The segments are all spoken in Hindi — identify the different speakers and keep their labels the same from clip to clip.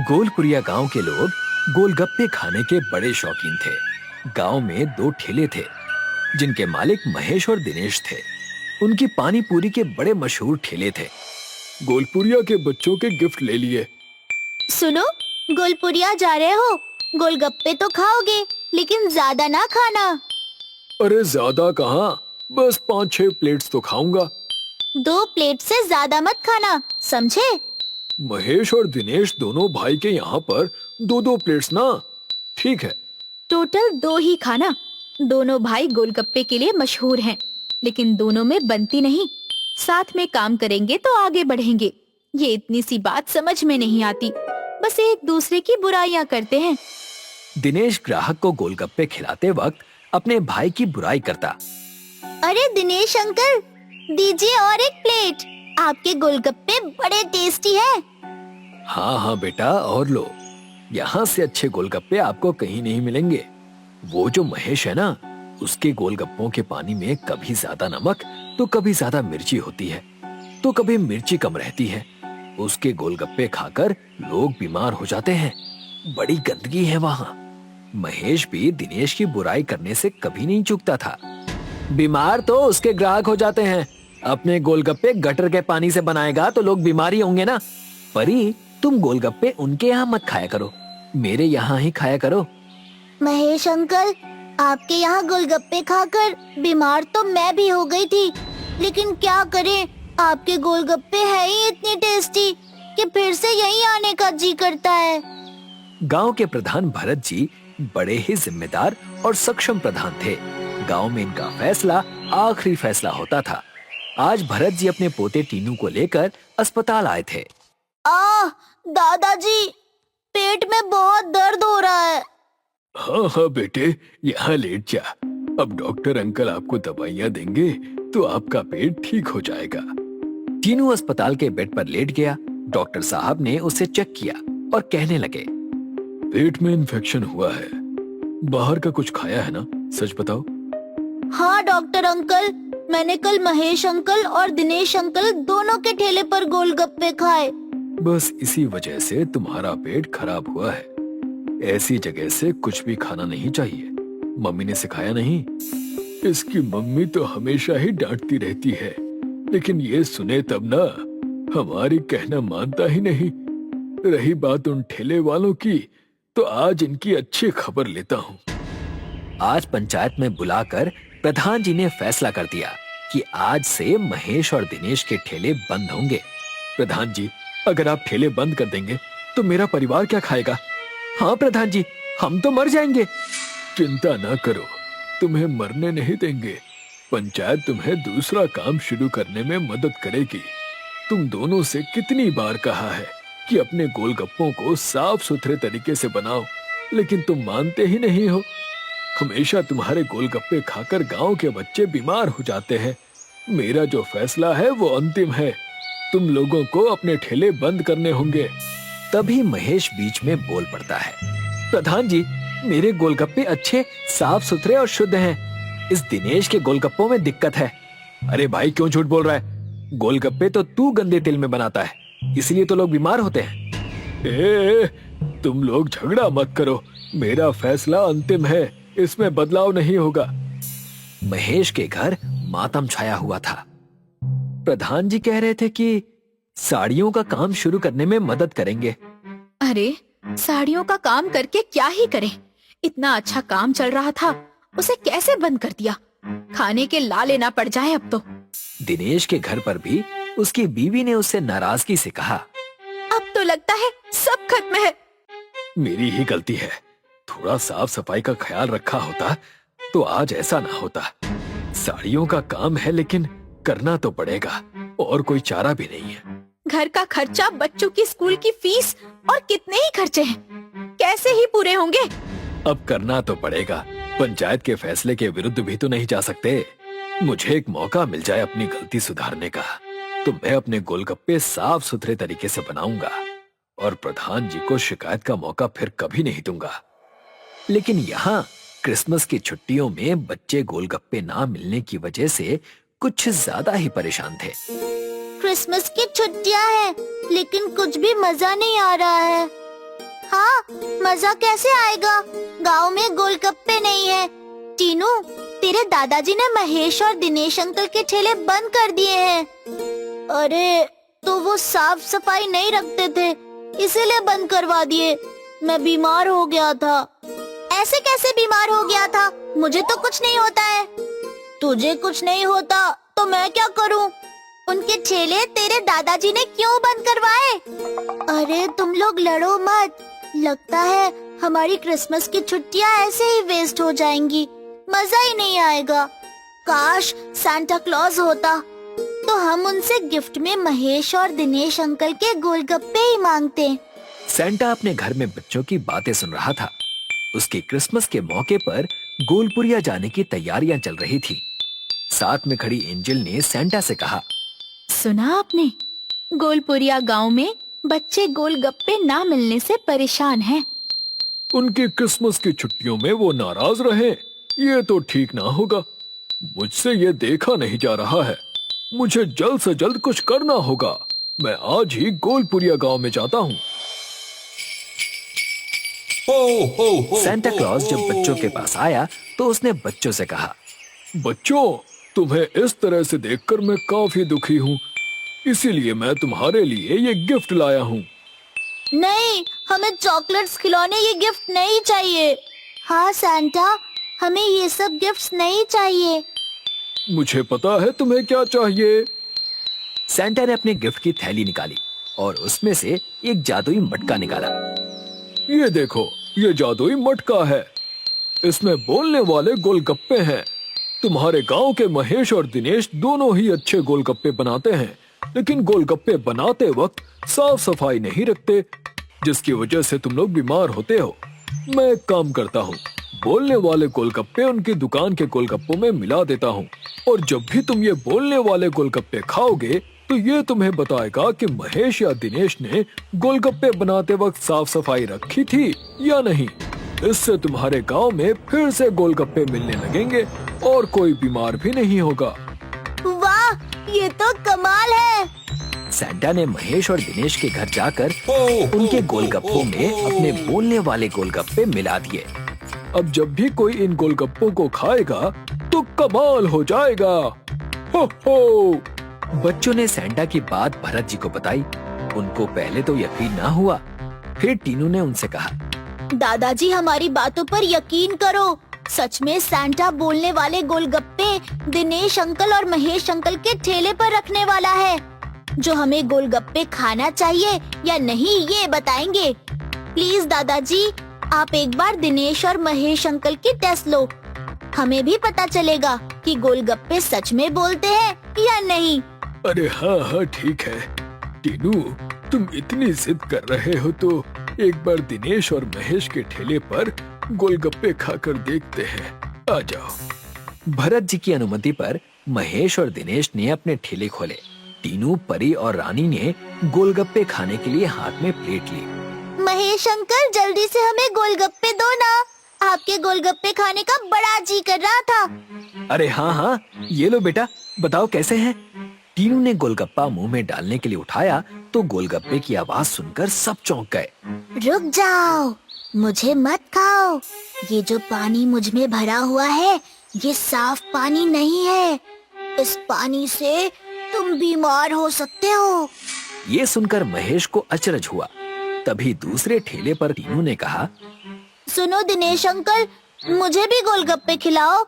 Speaker 1: गोलपुरिया गांव के लोग गोलगप्पे खाने के बड़े शौकीन थे। गांव में दो ठेले थे जिनके मालिक महेश और दिनेश थे। उनकी पानी पूरी के बड़े मशहूर ठेले थे। गोलपुरिया के बच्चों के गिफ्ट ले लिए।
Speaker 2: सुनो, गोलपुरिया जा रहे हो, गोलगप्पे तो खाओगे लेकिन ज्यादा ना खाना।
Speaker 1: अरे ज्यादा कहाँ, बस 5-6 प्लेट्स तो खाऊंगा।
Speaker 2: 2 प्लेट से ज्यादा मत खाना, समझे?
Speaker 1: महेश और दिनेश दोनों भाई के यहाँ पर 2-2 प्लेट्स ना। ठीक है।
Speaker 2: टोटल 2 ही खाना। दोनों भाई गोलगप्पे के लिए मशहूर हैं, लेकिन दोनों में बनती नहीं। साथ में काम करेंगे तो आगे बढ़ेंगे। ये इतनी सी बात समझ में नहीं आती, बस एक दूसरे की बुराइयां करते हैं।
Speaker 1: दिनेश ग्राहक को गोलगप्पे खिलाते वक्त अपने भाई की बुराई करता।
Speaker 2: अरे दिनेश अंकल, दीजिए और एक प्लेट। आपके गोलगप्पे बड़े टेस्टी हैं।
Speaker 1: हाँ हाँ बेटा, और लो। यहाँ से अच्छे गोलगप्पे आपको कहीं नहीं मिलेंगे। वो जो महेश है ना, उसके गोलगप्पों के पानी में कभी ज्यादा नमक तो कभी ज्यादा मिर्ची होती है, तो कभी मिर्ची कम रहती है। उसके गोलगप्पे खाकर लोग बीमार हो जाते हैं। बड़ी गंदगी है वहाँ। महेश भी दिनेश की बुराई करने से कभी नहीं चूकता था। बीमार तो उसके ग्राहक हो जाते हैं। अपने गोलगप्पे गटर के पानी से बनाएगा तो लोग बीमार ही होंगे ना। परी, तुम गोलगप्पे उनके यहाँ मत खाया करो, मेरे यहाँ ही खाया करो।
Speaker 2: महेश अंकल, आपके यहाँ गोलगप्पे खाकर बीमार तो मैं भी हो गई थी, लेकिन क्या करें, आपके गोलगप्पे है ही इतने टेस्टी कि फिर से यहीं आने का जी करता है।
Speaker 1: गांव के प्रधान भरत जी बड़े ही जिम्मेदार और सक्षम प्रधान थे। गांव में इनका फैसला आखिरी फैसला होता था। आज भरत जी अपने पोते टीनू को लेकर अस्पताल आए थे।
Speaker 2: दादाजी, पेट में बहुत दर्द हो रहा है।
Speaker 1: हाँ हाँ बेटे, यहाँ लेट जा। अब डॉक्टर अंकल आपको दवाइयाँ देंगे तो आपका पेट ठीक हो जाएगा। टीनू अस्पताल के बेड पर लेट गया। डॉक्टर साहब ने उसे चेक किया और कहने लगे, पेट में इन्फेक्शन हुआ है। बाहर का कुछ खाया है ना, सच बताओ।
Speaker 2: हाँ डॉक्टर अंकल, मैंने कल महेश अंकल और दिनेश अंकल दोनों के ठेले पर गोलगप्पे खाए।
Speaker 1: बस इसी वजह से तुम्हारा पेट खराब हुआ है। ऐसी जगह से कुछ भी खाना नहीं चाहिए। मम्मी ने सिखाया नहीं? इसकी मम्मी तो हमेशा ही डांटती रहती है, लेकिन ये सुने तब ना, हमारी कहना मानता ही नहीं। रही बात उन ठेले वालों की, तो आज इनकी अच्छी खबर लेता हूँ। आज पंचायत में बुलाकर प्रधान जी ने फैसला कर दिया कि आज से महेश और दिनेश के ठेले बंद होंगे। प्रधान जी, अगर आप ठेले बंद कर देंगे तो मेरा परिवार क्या खाएगा? हाँ प्रधान जी, हम तो मर जाएंगे। चिंता ना करो, तुम्हें मरने नहीं देंगे। पंचायत तुम्हें दूसरा काम शुरू करने में मदद करेगी। तुम दोनों से कितनी बार कहा है कि अपने गोलगप्पों को साफ सुथरे तरीके से बनाओ, लेकिन तुम मानते ही नहीं हो। हमेशा तुम्हारे गोलगप्पे खाकर गांव के बच्चे बीमार हो जाते हैं। मेरा जो फैसला है वो अंतिम है। तुम लोगों को अपने ठेले बंद करने होंगे। तभी महेश बीच में बोल पड़ता है, प्रधान जी, मेरे गोलगप्पे अच्छे, साफ सुथरे और शुद्ध हैं। इस दिनेश के गोलगप्पों में दिक्कत है। अरे भाई, क्यों झूठ बोल रहा है? गोलगप्पे तो तू गंदे तेल में बनाता है, इसलिए तो लोग बीमार होते हैं। तुम लोग झगड़ा मत करो, मेरा फैसला अंतिम है, इसमें बदलाव नहीं होगा। महेश के घर मातम छाया हुआ था। प्रधान जी कह रहे थे कि साड़ियों का काम शुरू करने में मदद करेंगे।
Speaker 2: अरे, साड़ियों का काम करके क्या ही करें? इतना अच्छा काम चल रहा था, उसे कैसे बंद कर दिया? खाने के लाले ना पड़ जाए अब तो।
Speaker 1: दिनेश के घर पर भी उसकी बीवी ने उससे नाराजगी से कहा,
Speaker 2: अब तो लगता है सब खत्म है।
Speaker 1: मेरी ही गलती है। थोड़ा साफ सफाई का ख्याल रखा होता तो आज ऐसा ना होता। साड़ियों का काम है, लेकिन करना तो पड़ेगा, और कोई चारा भी नहीं है।
Speaker 2: घर का खर्चा, बच्चों की स्कूल की फीस और कितने ही खर्चे हैं, कैसे ही पूरे होंगे?
Speaker 1: अब करना तो पड़ेगा। पंचायत के फैसले के विरुद्ध भी तो नहीं जा सकते। मुझे एक मौका मिल जाए अपनी गलती सुधारने का, तो मैं अपने गोलगप्पे साफ सुथरे तरीके से बनाऊंगा और प्रधान जी को शिकायत का मौका फिर कभी नहीं दूंगा। लेकिन यहाँ क्रिसमस की छुट्टियों में बच्चे गोलगप्पे ना मिलने की वजह से कुछ ज्यादा ही परेशान थे।
Speaker 2: क्रिसमस की छुट्टियां हैं, लेकिन कुछ भी मजा नहीं आ रहा है। मजा कैसे आएगा? गांव में गोलगप्पे नहीं है। टीनू, तेरे दादाजी ने महेश और दिनेश अंकल के ठेले बंद कर दिए हैं। अरे, तो वो साफ सफाई नहीं रखते थे, इसीलिए बंद करवा दिए। मैं बीमार हो गया था। ऐसे कैसे बीमार हो गया था? मुझे तो कुछ नहीं होता है। तुझे कुछ नहीं होता तो मैं क्या करूं? उनके ठेले तेरे दादाजी ने क्यों बंद करवाए? अरे तुम लोग लड़ो मत। लगता है हमारी क्रिसमस की छुट्टियां ऐसे ही वेस्ट हो जाएंगी, मजा ही नहीं आएगा। काश सांता क्लॉज होता तो हम उनसे गिफ्ट में महेश और दिनेश अंकल के गोलगप्पे ही मांगते।
Speaker 1: सैंटा अपने घर में बच्चों की बातें सुन रहा था। उसकी क्रिसमस के मौके पर गोलपुरिया जाने की तैयारियां चल रही थी। साथ में खड़ी एंजल ने सैंटा से कहा,
Speaker 2: सुना आपने? गोलपुरिया गांव में बच्चे गोलगप्पे ना मिलने से परेशान हैं।
Speaker 1: उनकी क्रिसमस की छुट्टियों में वो नाराज रहे, ये तो ठीक ना होगा। मुझसे ये देखा नहीं जा रहा है। मुझे जल्द से जल्द कुछ करना होगा। मैं आज ही गोलपुरिया गांव में जाता हूँ। सैंटा क्लॉज जब बच्चों के पास आया तो उसने बच्चों से कहा, बच्चों, तुम्हें इस तरह से देखकर मैं काफी दुखी हूँ, इसीलिए मैं तुम्हारे लिए ये गिफ्ट लाया हूँ।
Speaker 2: नहीं, हमें चॉकलेट्स, खिलौने, ये गिफ्ट नहीं चाहिए। हाँ सैंटा, हमें ये सब गिफ्ट्स नहीं चाहिए।
Speaker 1: मुझे पता है तुम्हें क्या चाहिए। सैंटा ने अपने गिफ्ट की थैली निकाली और उसमें से एक जादुई मटका निकाला। ये देखो, ये जादुई मटका है। इसमें बोलने वाले गोलगप्पे हैं। तुम्हारे गांव के महेश और दिनेश दोनों ही अच्छे गोलगप्पे बनाते हैं, लेकिन गोलगप्पे बनाते वक्त साफ सफाई नहीं रखते, जिसकी वजह से तुम लोग बीमार होते हो। मैं एक काम करता हूँ, बोलने वाले गोलगप्पे उनकी दुकान के गोलगप्पों में मिला देता हूँ, और जब भी तुम ये बोलने वाले गोलगप्पे खाओगे तो ये तुम्हें बताएगा कि महेश या दिनेश ने गोलगप्पे बनाते वक्त साफ सफाई रखी थी या नहीं। इससे तुम्हारे गांव में फिर से गोलगप्पे मिलने लगेंगे और कोई बीमार भी नहीं होगा।
Speaker 2: वाह, ये तो कमाल है।
Speaker 1: सैंटा ने महेश और दिनेश के घर जाकर उनके गोलगप्पों में अपने बोलने वाले गोलगप्पे मिला दिए। अब जब भी कोई इन गोलगप्पों को खाएगा तो कमाल हो जाएगा। हो हो। बच्चों ने सैंटा की बात भरत जी को बताई। उनको पहले तो यकीन ना हुआ। फिर टीनू ने उनसे कहा,
Speaker 2: दादाजी, हमारी बातों पर यकीन करो। सच में सैंटा बोलने वाले गोलगप्पे दिनेश अंकल और महेश अंकल के ठेले पर रखने वाला है। जो हमें गोलगप्पे खाना चाहिए या नहीं ये बताएंगे। प्लीज दादाजी, आप एक बार दिनेश और महेश अंकल की टेस्ट लो। हमें भी पता चलेगा कि गोलगप्पे सच में बोलते हैं या नहीं।
Speaker 1: अरे हाँ हाँ, ठीक है। टीनू, तुम इतनी जिद कर रहे हो तो एक बार दिनेश और महेश के ठेले पर गोलगप्पे खाकर देखते हैं। आ जाओ। भरत जी की अनुमति पर महेश और दिनेश ने अपने ठेले खोले। टीनू, परी और रानी ने गोलगप्पे खाने के लिए हाथ में प्लेट ली।
Speaker 2: महेश अंकल, जल्दी से हमें गोलगप्पे दो ना। आपके गोलगप्पे खाने का बड़ा जी कर रहा था।
Speaker 1: अरे हाँ हाँ, ये लो बेटा, बताओ कैसे हैं? टीनू ने गोलगप्पा मुंह में डालने के लिए उठाया तो गोलगप्पे की आवाज सुनकर सब चौंक गए।
Speaker 2: रुक जाओ, मुझे मत खाओ। ये जो पानी मुझ में भरा हुआ है, ये साफ पानी नहीं है। इस पानी से तुम बीमार हो सकते हो।
Speaker 1: ये सुनकर महेश को अचरज हुआ। तभी दूसरे ठेले पर टीनू ने कहा,
Speaker 2: सुनो दिनेश अंकल, मुझे भी गोलगप्पे खिलाओ।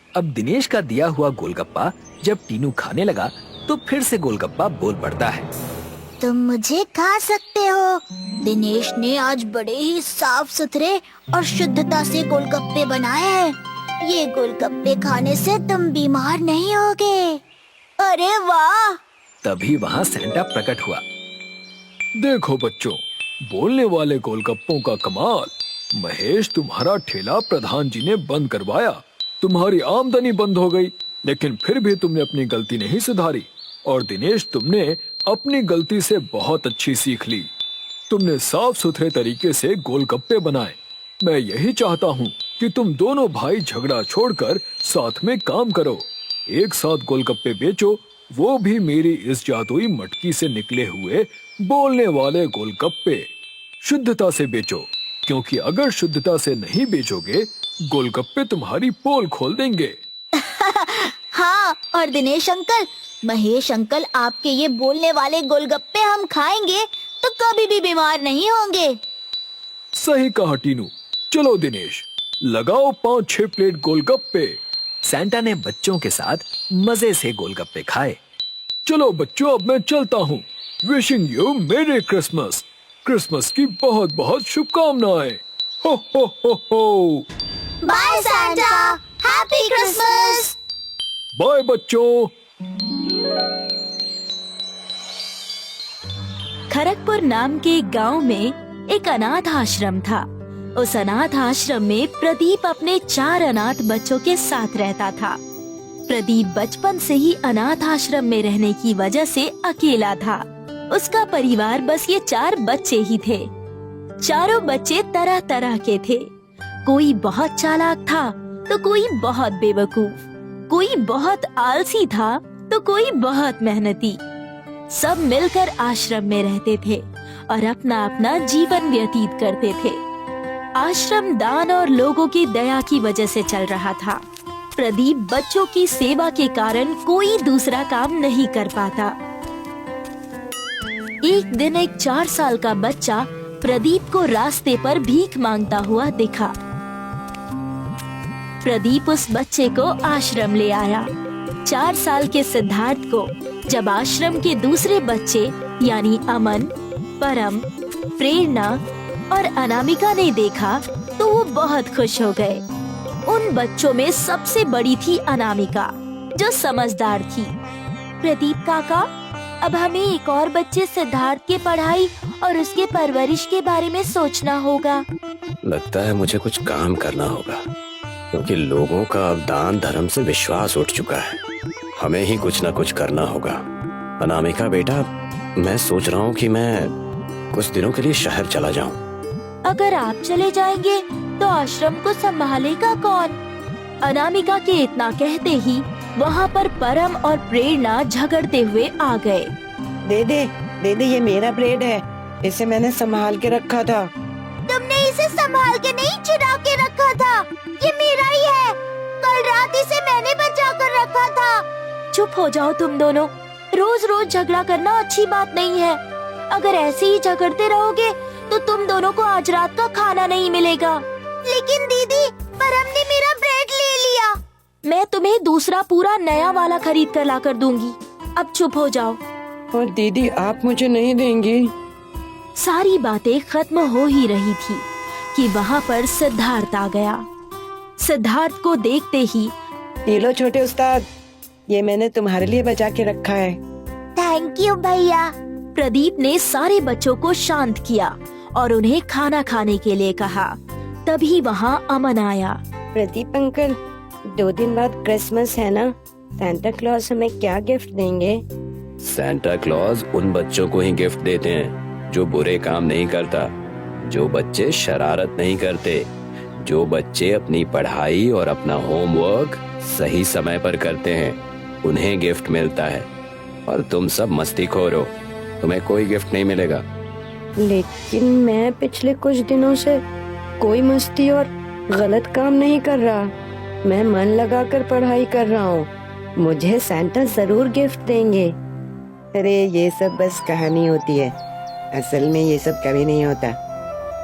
Speaker 1: अब दिनेश का दिया हुआ गोलगप्पा जब टीनू खाने लगा तो फिर से गोलगप्पा बोल पड़ता है,
Speaker 2: तुम मुझे खा सकते हो। दिनेश ने आज बड़े ही साफ सुथरे और शुद्धता से गोलगप्पे बनाए हैं। ये गोलगप्पे खाने से तुम बीमार नहीं होगे। अरे वाह!
Speaker 1: तभी वहाँ सैंटा प्रकट हुआ। देखो बच्चों, बोलने वाले गोलगप्पों का कमाल। महेश, तुम्हारा ठेला प्रधान जी ने बंद करवाया। तुम्हारी आमदनी बंद हो गई, लेकिन फिर भी तुमने अपनी गलती नहीं सुधारी। और दिनेश, तुमने अपनी गलती से बहुत अच्छी सीख ली। तुमने साफ सुथरे तरीके से गोलगप्पे बनाए। मैं यही चाहता हूँ कि तुम दोनों भाई झगड़ा छोड़कर साथ में काम करो। एक साथ गोलगप्पे बेचो, वो भी मेरी इस जादुई मटकी से निकले हुए बोलने वाले गोलगप्पे। शुद्धता से बेचो, क्योंकि अगर शुद्धता से नहीं बेचोगे गोलगप्पे तुम्हारी पोल खोल देंगे।
Speaker 2: हाँ, और दिनेश अंकल, महेश अंकल, आपके ये बोलने वाले गोलगप्पे हम खाएंगे तो कभी भी बीमार नहीं होंगे।
Speaker 1: सही कहा टीनू। चलो दिनेश, लगाओ 5-6 प्लेट गोलगप्पे।
Speaker 3: सैंटा ने बच्चों के साथ मजे से गोलगप्पे खाए।
Speaker 1: चलो बच्चों, अब मैं चलता हूँ। Wishing you merry Christmas. Christmas की बहुत बहुत शुभकामनाएं। Ho ho ho ho.
Speaker 2: Bye Santa, happy Christmas.
Speaker 1: Bye बच्चों।
Speaker 4: खरगपुर नाम के एक गांव में एक अनाथ आश्रम था। उस अनाथ आश्रम में प्रदीप अपने 4 अनाथ बच्चों के साथ रहता था। प्रदीप बचपन से ही अनाथ आश्रम में रहने की वजह से अकेला था। उसका परिवार बस ये 4 बच्चे ही थे। चारों बच्चे तरह तरह के थे। कोई बहुत चालाक था तो कोई बहुत बेवकूफ, कोई बहुत आलसी था तो कोई बहुत मेहनती। सब मिलकर आश्रम में रहते थे और अपना अपना जीवन व्यतीत करते थे। आश्रम दान और लोगों की दया की वजह से चल रहा था। प्रदीप बच्चों की सेवा के कारण कोई दूसरा काम नहीं कर पाता। एक दिन एक 4 साल का बच्चा प्रदीप को रास्ते पर भीख मांगता हुआ दिखा। प्रदीप उस बच्चे को आश्रम ले आया। 4 साल के सिद्धार्थ को जब आश्रम के दूसरे बच्चे यानी अमन, परम, प्रेरणा और अनामिका ने देखा तो वो बहुत खुश हो गए। उन बच्चों में सबसे बड़ी थी अनामिका, जो समझदार थी। प्रदीप काका, अब हमें एक और बच्चे सिद्धार्थ के पढ़ाई और उसके परवरिश के बारे में सोचना होगा।
Speaker 5: लगता है मुझे कुछ काम करना होगा, क्योंकि लोगों का अब दान धर्म से विश्वास उठ चुका है। हमें ही कुछ न कुछ करना होगा। अनामिका बेटा, मैं सोच रहा हूँ कि मैं कुछ दिनों के लिए शहर चला जाऊँ।
Speaker 4: अगर आप चले जाएंगे तो आश्रम को संभालेगा कौन? अनामिका के इतना कहते ही वहाँ पर परम और प्रेरणा झगड़ते हुए आ गए।
Speaker 6: दे दे, ये मेरा ब्रेड है, इसे मैंने संभाल के रखा था।
Speaker 2: तुमने इसे संभाल के नहीं, चुरा के रखा था। ये मेरा ही है। कल रात इसे मैंने बचा कर रखा था।
Speaker 4: चुप हो जाओ तुम दोनों। रोज रोज झगड़ा करना अच्छी बात नहीं है। अगर ऐसे ही झगड़ते रहोगे तो तुम दोनों को आज रात का खाना नहीं मिलेगा।
Speaker 2: लेकिन दीदी, परम ने मेरा ब्रेड ले लिया।
Speaker 4: मैं तुम्हें दूसरा पूरा नया वाला खरीद कर लाकर दूंगी। अब चुप हो जाओ।
Speaker 6: और दीदी, आप मुझे नहीं देंगी?
Speaker 4: सारी बातें खत्म हो ही रही थी कि वहाँ पर सिद्धार्थ आ गया। सिद्धार्थ को देखते ही,
Speaker 6: ये लो छोटे उस्ताद, ये मैंने तुम्हारे लिए बचा के रखा है।
Speaker 2: थैंक यू भैया।
Speaker 4: प्रदीप ने सारे बच्चों को शांत किया और उन्हें खाना खाने के लिए कहा। तभी वहाँ अमन आया।
Speaker 6: प्रदीप अंकल, 2 दिन बाद क्रिसमस है ना, सैंटा क्लॉज हमें क्या गिफ्ट देंगे?
Speaker 5: सैंटा क्लॉज उन बच्चों को ही गिफ्ट देते हैं जो बुरे काम नहीं करता, जो बच्चे शरारत नहीं करते, जो बच्चे अपनी पढ़ाई और अपना होमवर्क सही समय पर करते हैं, उन्हें गिफ्ट मिलता है। और तुम सब मस्तीखोर हो, तुम्हें कोई गिफ्ट नहीं मिलेगा।
Speaker 6: लेकिन मैं पिछले कुछ दिनों से कोई मस्ती और गलत काम नहीं कर रहा। मैं मन लगाकर पढ़ाई कर रहा हूँ। मुझे सैंटा जरूर गिफ्ट देंगे। अरे ये सब बस कहानी होती है, असल में ये सब कभी नहीं होता।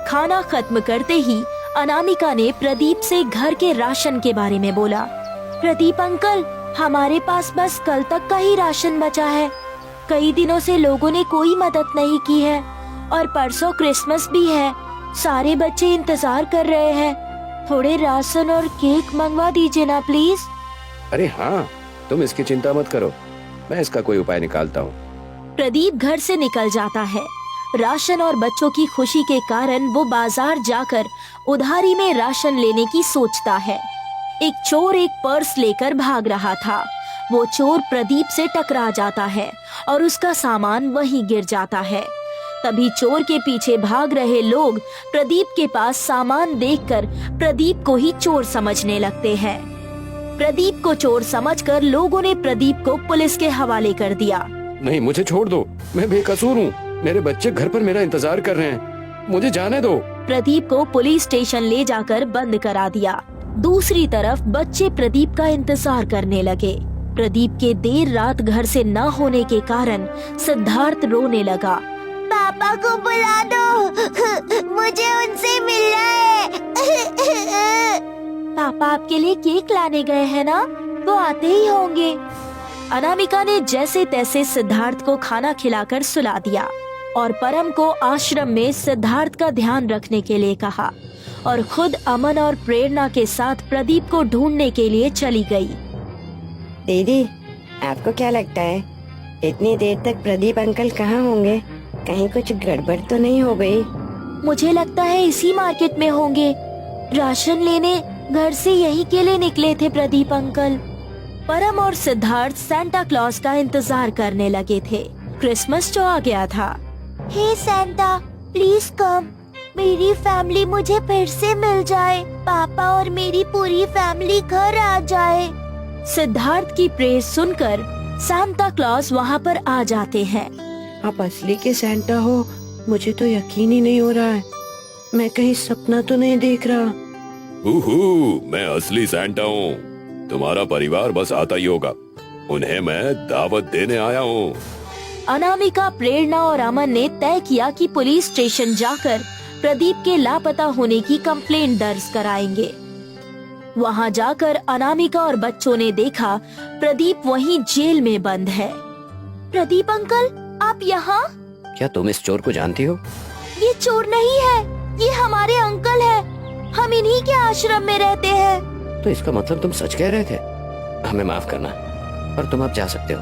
Speaker 4: खाना खत्म करते ही अनामिका ने प्रदीप से घर के राशन के बारे में बोला। प्रदीप अंकल, हमारे पास बस कल तक का ही राशन बचा है। कई दिनों से लोगों ने कोई मदद नहीं की है और परसों क्रिसमस भी है। सारे बच्चे इंतजार कर रहे हैं। थोड़े राशन और केक मंगवा दीजिए ना प्लीज।
Speaker 5: अरे हाँ, तुम इसकी चिंता मत करो, मैं इसका कोई उपाय निकालता हूँ।
Speaker 4: प्रदीप घर से निकल जाता है। राशन और बच्चों की खुशी के कारण वो बाजार जाकर उधारी में राशन लेने की सोचता है। एक चोर एक पर्स लेकर भाग रहा था। वो चोर प्रदीप से टकरा जाता है और उसका सामान वहीं गिर जाता है। तभी चोर के पीछे भाग रहे लोग प्रदीप के पास सामान देखकर प्रदीप को ही चोर समझने लगते हैं। प्रदीप को चोर समझकर लोगों ने प्रदीप को पुलिस के हवाले कर दिया।
Speaker 5: नहीं, मुझे छोड़ दो, मैं बेकसूर हूँ। मेरे बच्चे घर पर मेरा इंतजार कर रहे हैं, मुझे जाने दो।
Speaker 4: प्रदीप को पुलिस स्टेशन ले जाकर बंद करा दिया। दूसरी तरफ बच्चे प्रदीप का इंतजार करने लगे। प्रदीप के देर रात घर से न होने के कारण सिद्धार्थ रोने लगा।
Speaker 7: पापा को बुला दो, मुझे उनसे मिलना है।
Speaker 4: पापा आपके लिए केक लाने गए हैं ना, वो आते ही होंगे। अनामिका ने जैसे तैसे सिद्धार्थ को खाना खिलाकर सुला दिया और परम को आश्रम में सिद्धार्थ का ध्यान रखने के लिए कहा और खुद अमन और प्रेरणा के साथ प्रदीप को ढूंढने के लिए चली गई।
Speaker 6: दीदी, आपको क्या लगता है इतनी देर तक प्रदीप अंकल कहाँ होंगे? कहीं कुछ गड़बड़ तो नहीं हो गई?
Speaker 4: मुझे लगता है इसी मार्केट में होंगे। राशन लेने घर से यही के लिए निकले थे प्रदीप अंकल। परम और सिद्धार्थ सांता क्लॉज का इंतजार करने लगे थे। क्रिसमस जो आ गया था।
Speaker 7: हे सैंटा, प्लीज कम, मेरी फैमिली मुझे फिर से मिल जाए। पापा और मेरी पूरी फैमिली घर आ जाए।
Speaker 4: सिद्धार्थ की प्रेयर सुनकर सांता क्लॉज वहाँ पर आ जाते हैं।
Speaker 6: आप असली के सैंटा हो? मुझे तो यकीन ही नहीं हो रहा है। मैं कहीं सपना तो नहीं देख रहा।
Speaker 5: मैं असली सैंटा हूँ। तुम्हारा परिवार बस आता ही होगा। उन्हें मैं दावत देने आया हूँ।
Speaker 4: अनामिका, प्रेरणा और अमन ने तय किया कि पुलिस स्टेशन जाकर प्रदीप के लापता होने की कंप्लेंट दर्ज कराएंगे। वहां जाकर अनामिका और बच्चों ने देखा प्रदीप वहीं जेल में बंद है।
Speaker 7: प्रदीप अंकल, आप यहाँ?
Speaker 5: क्या तुम इस चोर को जानती हो?
Speaker 7: ये चोर नहीं है, ये हमारे अंकल है। हम इन्हीं के आश्रम में रहते हैं।
Speaker 5: तो इसका मतलब तुम सच कह रहे थे। हमें माफ करना और तुम अब जा सकते हो।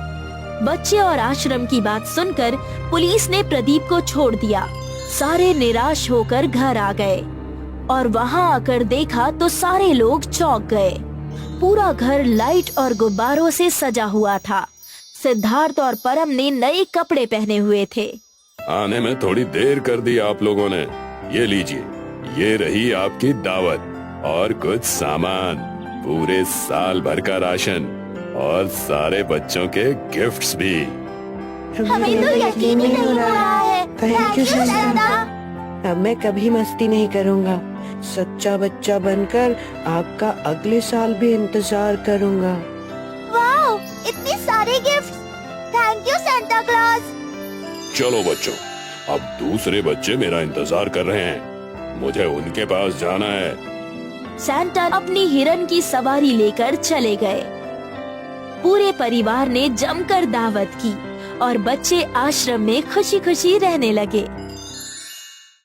Speaker 4: बच्चे और आश्रम की बात सुनकर पुलिस ने प्रदीप को छोड़ दिया। सारे निराश होकर घर आ गए और वहां आकर देखा तो सारे लोग चौंक गए। पूरा घर लाइट और गुब्बारों से सजा हुआ था। सिद्धार्थ और परम ने नए कपड़े पहने हुए थे।
Speaker 5: आने में थोड़ी देर कर दी आप लोगों ने। ये लीजिए, ये रही आपकी दावत और कुछ सामान, पूरे साल भर का राशन और सारे बच्चों के गिफ्ट्स भी।
Speaker 7: हमें तो यकीन ही नहीं हो रहा है।
Speaker 6: Thank you
Speaker 7: Santa.
Speaker 6: सैंटा। अब मैं कभी मस्ती नहीं करूँगा। सच्चा बच्चा बनकर आपका अगले साल भी इंतजार करूँगा।
Speaker 7: वाओ, इतने सारे gift. Thank you Santa clause.
Speaker 5: चलो बच्चों, अब दूसरे बच्चे मेरा इंतजार कर रहे हैं। मुझे उनके पास जाना है।
Speaker 4: सैंटा अपनी हिरन की सवारी लेकर चले गए। पूरे परिवार ने जमकर दावत की और बच्चे आश्रम में खुशी खुशी रहने लगे।